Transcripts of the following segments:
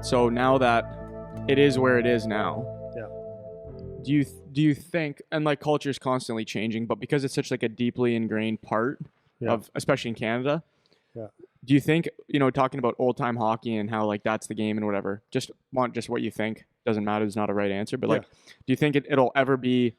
So now that it is where it is now, Yeah. do you think, and like culture is constantly changing, but because it's such like a deeply ingrained part of, especially in Canada, do you think, talking about old time hockey and how like that's the game and whatever, just what you think, doesn't matter, there's not a right answer, but like, do you think it'll ever be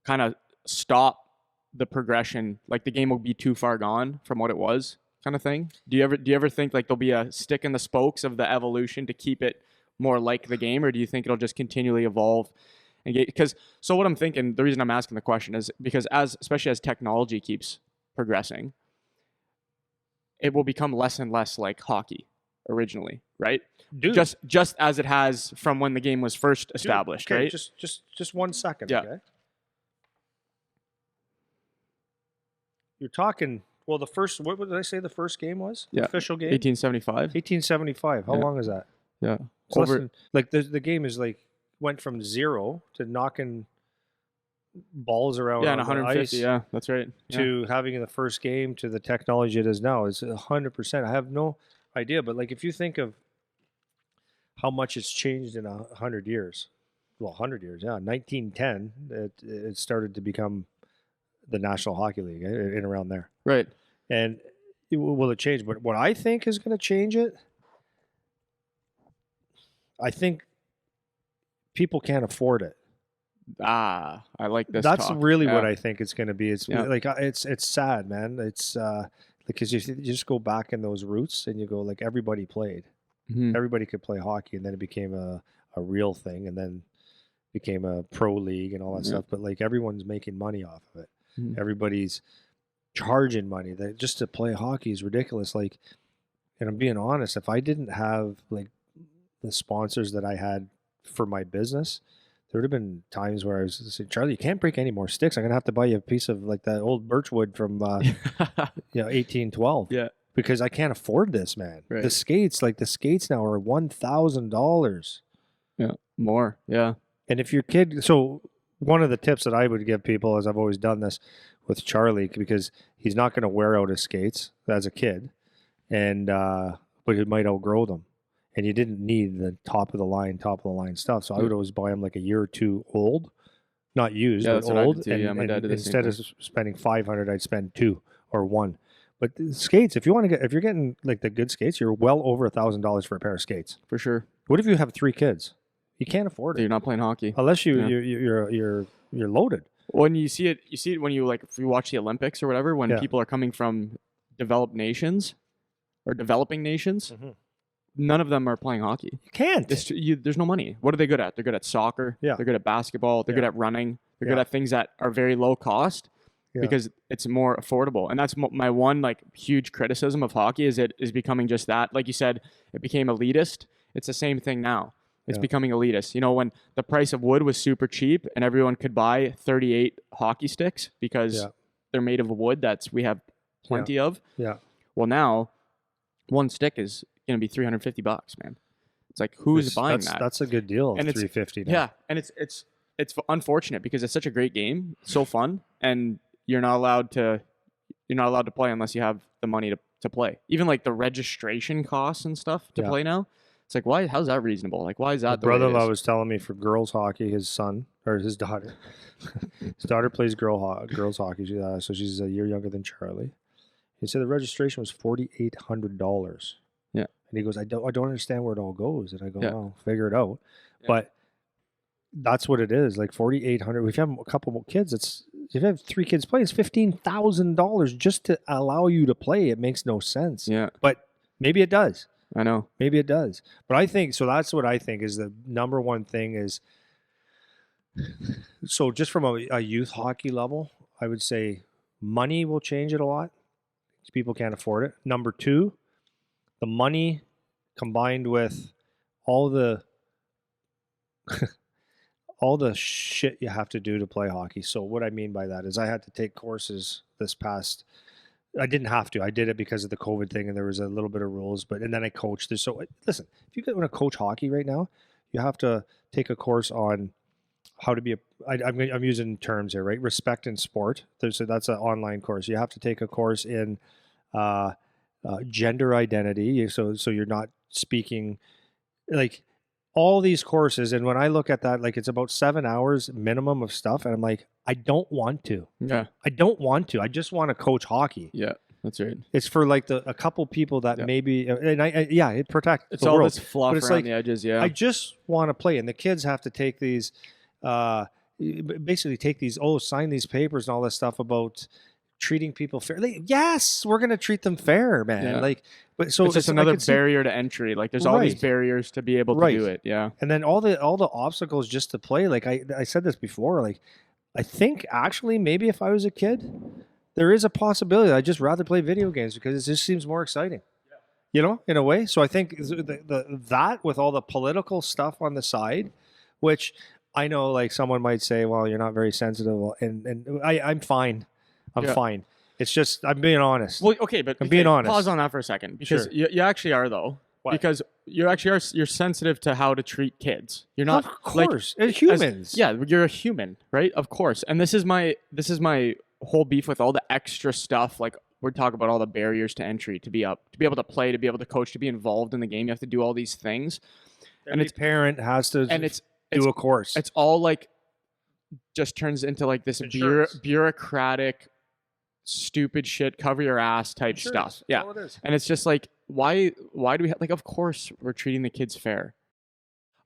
kind of stop the progression, like the game will be too far gone from what it was, kind of thing? Do you ever think like there'll be a stick in the spokes of the evolution to keep it more like the game, or do you think it'll just continually evolve? And so what I'm thinking, the reason I'm asking the question is because especially as technology keeps progressing, it will become less and less like hockey originally, right? Dude. Just as it has from when the game was first established, okay, right? Just 1 second, Yeah. okay? You're talking, well, the first, what did I say the first game was? The official game? 1875. 1875. How long is that? Yeah. It's less than, like the game is like, went from 0 to knocking balls around and on 150, the ice, that's right. to having the first game to the technology it is now. It's 100%. I have no idea, but like if you think of how much it's changed in 100 years, well, 100 years, 1910, it started to become the National Hockey League, in around there. Right. And will it change? But what I think is going to change it, I think people can't afford it. I like this. That's talk. really what I think it's going to be. It's Yeah. like it's sad, man. It's because you just go back in those roots and you go like everybody played, everybody could play hockey, and then it became a real thing, and then became a pro league and all that stuff. But like everyone's making money off of it. Everybody's charging money. That just to play hockey is ridiculous. Like, and I'm being honest, if I didn't have like the sponsors that I had for my business, there would have been times where I was saying, Charlie, you can't break any more sticks. I'm gonna have to buy you a piece of like that old birchwood from 1812. Yeah. Because I can't afford this, man. Right. The skates now are $1,000. Yeah. More. Yeah. And if your kid, so one of the tips that I would give people, as I've always done this with Charlie, because he's not going to wear out his skates as a kid, and but he might outgrow them, and you didn't need the top of the line stuff. So I would always buy them like a year or two old, not used, but old. And my dad did the same instead of spending $500, I'd spend $2 or $1. But the skates, if you're getting like the good skates, you're well over $1,000 for a pair of skates. For sure. What if you have 3 kids? You can't afford it. You're not playing hockey unless you're loaded. When you see it when you if you watch the Olympics or whatever, when people are coming from developed nations or developing nations, none of them are playing hockey. You can't. There's no money. What are they good at? They're good at soccer. Yeah. They're good at basketball. They're good at running. They're good at things that are very low cost because it's more affordable. And that's my one like huge criticism of hockey is it is becoming just that. Like you said, it became elitist. It's the same thing now. It's becoming elitist. When the price of wood was super cheap and everyone could buy 38 hockey sticks because they're made of wood we have plenty of. Yeah. Well, now one stick is going to be $350, man. It's like, who's buying that? That's a good deal. And $350. Yeah. And it's unfortunate because it's such a great game, so fun. And you're not allowed to play unless you have the money to play. Even like the registration costs and stuff to play now. It's like, why? How's that reasonable? Like, why is that? My brother-in-law was telling me for girls hockey, his daughter, his daughter plays girls hockey. So she's a year younger than Charlie. He said the registration was $4,800. Yeah, and he goes, I don't understand where it all goes. And I go, well, figure it out. Yeah. But that's what it is. Like $4,800. If you have a couple of kids, if you have 3 kids playing, it's $15,000 just to allow you to play. It makes no sense. Yeah, but maybe it does. I know. Maybe it does. But I think, so that's what I think is the number one thing is, so just from a youth hockey level, I would say money will change it a lot. People can't afford it. Number 2, the money combined with all the shit you have to do to play hockey. So what I mean by that is I had to take courses I didn't have to. I did it because of the COVID thing, and there was a little bit of rules. And then I coached. So listen, if you want to coach hockey right now, you have to take a course on how to be I'm using terms here, right? Respect in sport. That's an online course. You have to take a course in gender identity. So you're not speaking like all these courses, and when I look at that, like it's about 7 hours minimum of stuff, and I'm like, I don't want to. Yeah. I don't want to. I just want to coach hockey. Yeah, that's right. It's for like a couple people that maybe, and it protects it's the all world. this fluff But it's around like, the edges. Yeah. I just want to play, and the kids have to take these, basically take these, sign these papers and all this stuff about treating people fair. Like, yes, we're gonna treat them fair, man. Yeah. Like, but so it's just another barrier to entry. Like there's all these barriers to be able to do it. Yeah. And then all the obstacles just to play. Like I said this before. Like I think actually maybe if I was a kid, there is a possibility that I'd just rather play video games because it just seems more exciting. You know, in a way. So I think that with all the political stuff on the side, which I know like someone might say, well, you're not very sensitive, and I'm fine. I'm fine. It's just I'm being honest. Well, okay, but I'm being honest. Pause on that for a second because you actually are though. What? Because you actually are. You're sensitive to how to treat kids. You're not. Of course, like, humans. You're a human, right? Of course. And this is my whole beef with all the extra stuff. Like we're talking about all the barriers to entry to be able to play, to be able to coach, to be involved in the game. You have to do all these things. Every parent has to do a course. It's all like just turns into like this bureaucratic, stupid shit, cover your ass type stuff. Yeah. All it is. And it's just like, why do we have, like, of course we're treating the kids fair.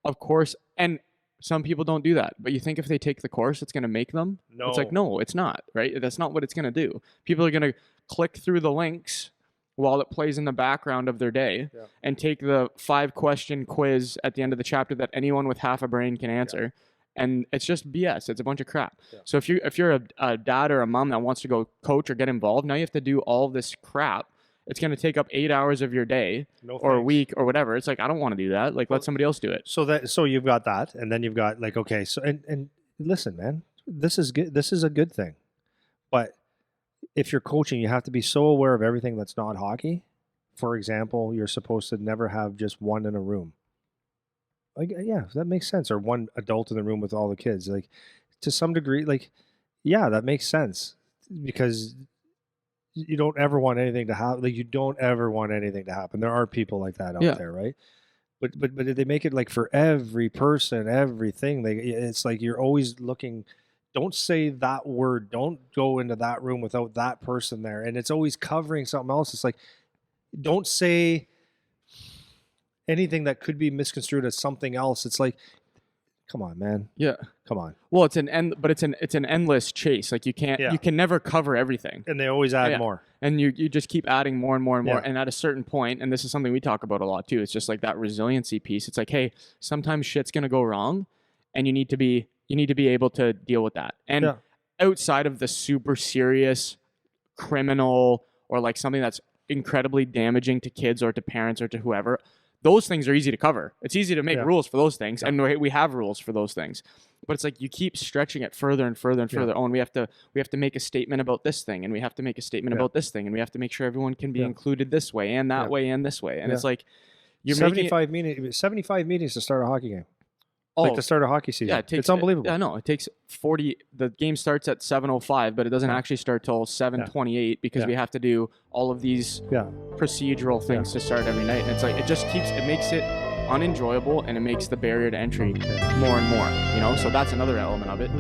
Of course. And some people don't do that, but you think if they take the course, it's going to make them? No. It's like, no, it's not, right? That's not what it's going to do. People are going to click through the links while it plays in the background of their day and take the 5-question quiz at the end of the chapter that anyone with half a brain can answer. And it's just BS. It's a bunch of crap. Yeah. So if you're a dad or a mom that wants to go coach or get involved, now you have to do all this crap. It's going to take up 8 hours of your day or a week or whatever. It's like, I don't want to do that. Like, let somebody else do it. So you've got that, and then you've got like, okay, so and listen, man, this is good. This is a good thing, but if you're coaching, you have to be so aware of everything that's not hockey. For example, you're supposed to never have just one in a room. Like, yeah, that makes sense. Or one adult in the room with all the kids. Like, to some degree, like, yeah, that makes sense because you don't ever want anything to happen. Like, you don't ever want anything to happen. There are people like that out there, right? But they make it like for every person, everything. It's like you're always looking. Don't say that word. Don't go into that room without that person there. And it's always covering something else. It's like, don't say anything that could be misconstrued as something else. It's like, come on, man. Yeah. Come on. Well, it's an endless chase. Like you can never cover everything. And they always add more. And you just keep adding more and more and more. And at a certain point, and this is something we talk about a lot too, it's just like that resiliency piece. It's like, hey, sometimes shit's going to go wrong and you need to be able to deal with that. And outside of the super serious criminal or like something that's incredibly damaging to kids or to parents or to whoever, those things are easy to cover. It's easy to make rules for those things, and we have rules for those things. But it's like you keep stretching it further and further and further. Oh, and we have to make a statement about this thing, and we have to make a statement about this thing, and we have to make sure everyone can be included this way and that way and this way. And it's like you're 75 meetings to start a hockey game. Like to start a hockey season. Yeah, it's unbelievable. I know. It takes 40. The game starts at 7:05, but it doesn't actually start till 7:28 because we have to do all of these procedural things to start every night. And it's like it makes it unenjoyable, and it makes the barrier to entry more and more. You know, so that's another element of it.